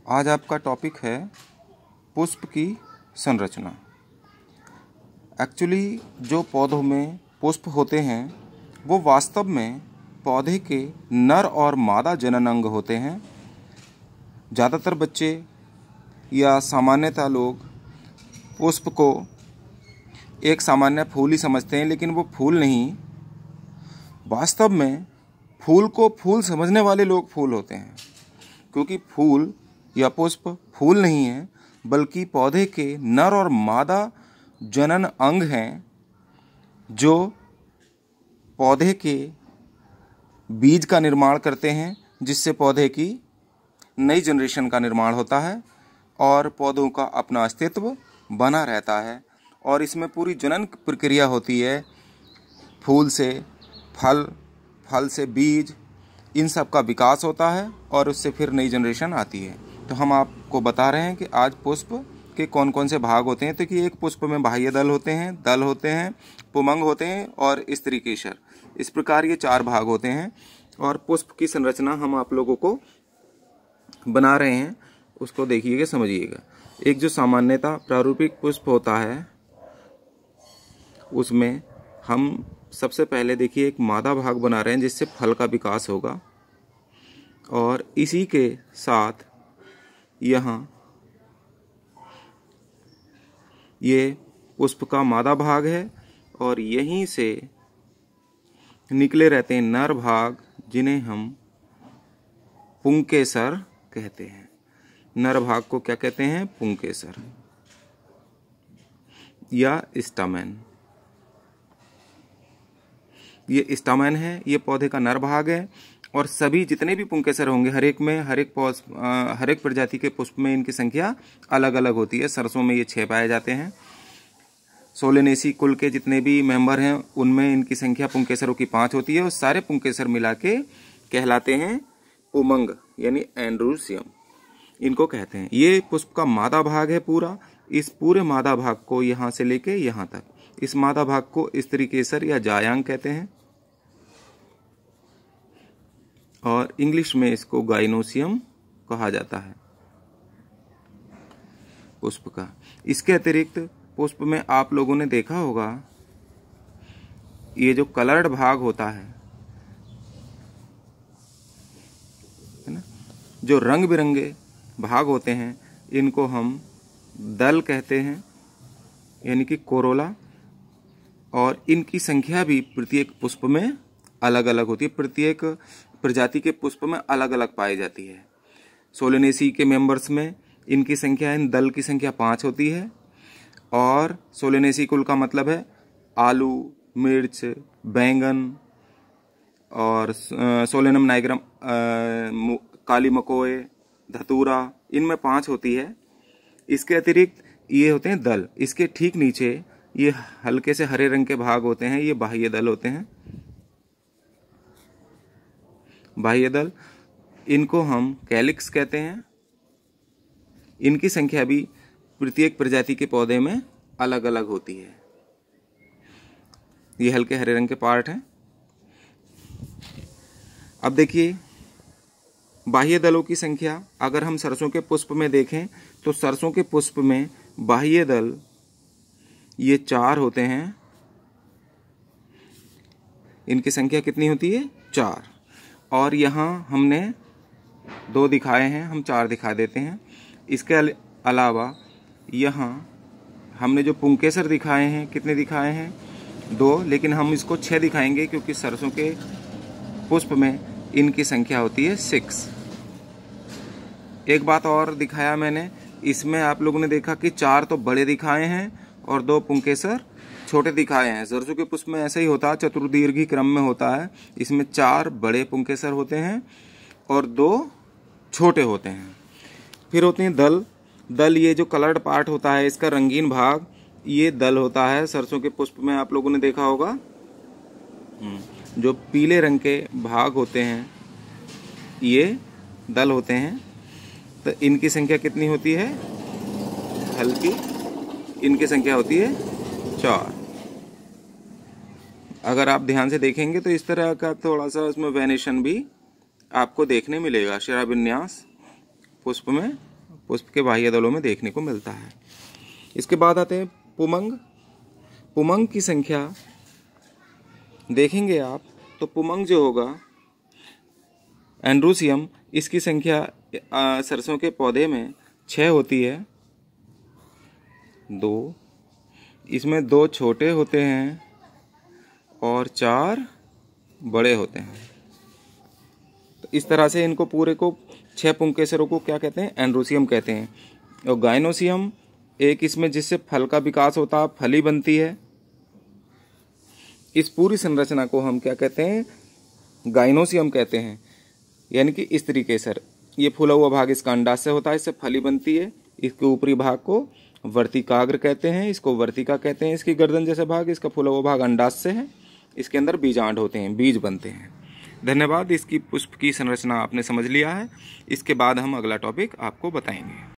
आज आपका टॉपिक है पुष्प की संरचना। एक्चुअली जो पौधों में पुष्प होते हैं वो वास्तव में पौधे के नर और मादा जनन अंग होते हैं। ज़्यादातर बच्चे या सामान्यतः लोग पुष्प को एक सामान्य फूल ही समझते हैं, लेकिन वो फूल नहीं। वास्तव में फूल को फूल समझने वाले लोग फूल होते हैं, क्योंकि फूल या पुष्प फूल नहीं है बल्कि पौधे के नर और मादा जनन अंग हैं, जो पौधे के बीज का निर्माण करते हैं, जिससे पौधे की नई जनरेशन का निर्माण होता है और पौधों का अपना अस्तित्व बना रहता है। और इसमें पूरी जनन प्रक्रिया होती है, फूल से फल, फल से बीज, इन सब का विकास होता है और उससे फिर नई जनरेशन आती है। तो हम आपको बता रहे हैं कि आज पुष्प के कौन कौन से भाग होते हैं। तो कि एक पुष्प में बाह्य दल होते हैं, पुमंग होते हैं और स्त्री केसर। इस प्रकार ये 4 भाग होते हैं और पुष्प की संरचना हम आप लोगों को बना रहे हैं, उसको देखिएगा, समझिएगा। एक जो सामान्यतः प्रारूपिक पुष्प होता है, उसमें हम सबसे पहले देखिए एक मादा भाग बना रहे हैं जिससे फल का विकास होगा, और इसी के साथ यहाँ ये पुष्प का मादा भाग है और यहीं से निकले रहते हैं नर भाग, जिन्हें हम पुंकेसर कहते हैं। नर भाग को क्या कहते हैं? पुंकेसर या स्टामेन। ये स्टामेन है, ये पौधे का नर भाग है। और सभी जितने भी पुंकेसर होंगे, हर एक प्रजाति के पुष्प में इनकी संख्या अलग अलग होती है। सरसों में ये 6 पाए जाते हैं। सोलेनेसी कुल के जितने भी मेंबर हैं उनमें इनकी संख्या पुंकेसरों की 5 होती है, और सारे पुंकेसर मिला के कहलाते हैं पुमंग, यानी एंड्रूसियम इनको कहते हैं। ये पुष्प का मादा भाग है पूरा। इस पूरे मादा भाग को यहाँ से लेके यहाँ तक, इस मादा भाग को स्त्री केसर या जायांग कहते हैं, और इंग्लिश में इसको गाइनोसियम कहा जाता है पुष्प का। इसके अतिरिक्त पुष्प में आप लोगों ने देखा होगा, ये जो कलर्ड भाग होता है ना, जो रंग बिरंगे भाग होते हैं, इनको हम दल कहते हैं, यानी कि कोरोला। और इनकी संख्या भी प्रत्येक पुष्प में अलग अलग होती है, प्रत्येक प्रजाति के पुष्प में अलग अलग पाई जाती है। सोलेनेसी के मेंबर्स में इनकी संख्या, इन दल की संख्या 5 होती है। और सोलेनेसी कुल का मतलब है आलू, मिर्च, बैंगन, और सोलेनम नाइग्रम, काली मकोए, धतूरा, इनमें 5 होती है। इसके अतिरिक्त ये होते हैं दल। इसके ठीक नीचे ये हल्के से हरे रंग के भाग होते हैं, ये बाह्य दल होते हैं। बाह्य दल, इनको हम कैलिक्स कहते हैं। इनकी संख्या भी प्रत्येक प्रजाति के पौधे में अलग अलग होती है। ये हल्के हरे रंग के पार्ट हैं। अब देखिए बाह्य दलों की संख्या, अगर हम सरसों के पुष्प में देखें तो सरसों के पुष्प में बाह्य दल ये 4 होते हैं। इनकी संख्या कितनी होती है? 4। और यहाँ हमने 2 दिखाए हैं, हम 4 दिखा देते हैं। इसके अलावा यहाँ हमने जो पुंकेसर दिखाए हैं, कितने दिखाए हैं? 2, लेकिन हम इसको 6 दिखाएंगे क्योंकि सरसों के पुष्प में इनकी संख्या होती है 6। एक बात और दिखाया मैंने, इसमें आप लोगों ने देखा कि 4 तो बड़े दिखाए हैं और 2 पुंकेसर छोटे दिखाए हैं। सरसों के पुष्प में ऐसा ही होता है, चतुर्दीर्घी क्रम में होता है। इसमें 4 बड़े पुंकेसर होते हैं और 2 छोटे होते हैं। फिर होते हैं दल। दल, ये जो कलर्ड पार्ट होता है, इसका रंगीन भाग, ये दल होता है। सरसों के पुष्प में आप लोगों ने देखा होगा, जो पीले रंग के भाग होते हैं ये दल होते हैं। तो इनकी संख्या कितनी होती है? हल्की, इनकी संख्या होती है 4। अगर आप ध्यान से देखेंगे तो इस तरह का थोड़ा सा उसमें वेनेशन भी आपको देखने मिलेगा। शिराविन्यास पुष्प में पुष्प के बाह्य दलों में देखने को मिलता है। इसके बाद आते हैं पुमंग। पुमंग की संख्या देखेंगे आप तो पुमंग जो होगा एंड्रोसियम, इसकी संख्या सरसों के पौधे में 6 होती है, 2, इसमें 2 छोटे होते हैं और 4 बड़े होते हैं। तो इस तरह से इनको पूरे को 6 पुंकेसरों को क्या कहते हैं? एंड्रोसियम कहते हैं। और गाइनोसियम एक इसमें जिससे फल का विकास होता है, फली बनती है। इस पूरी संरचना को हम क्या कहते हैं? गाइनोसियम कहते हैं। यानी कि स्त्री केसर, ये फूला हुआ भाग इसका अंडाशय होता है, इससे फली बनती है। इसके ऊपरी भाग को वर्तिकाग्र कहते हैं, इसको वर्तिका कहते हैं। इसकी गर्दन जैसा भाग, इसका फूला हुआ भाग अंडाशय है, इसके अंदर बीजांड होते हैं, बीज बनते हैं। धन्यवाद। इसकी पुष्प की संरचना आपने समझ लिया है। इसके बाद हम अगला टॉपिक आपको बताएंगे।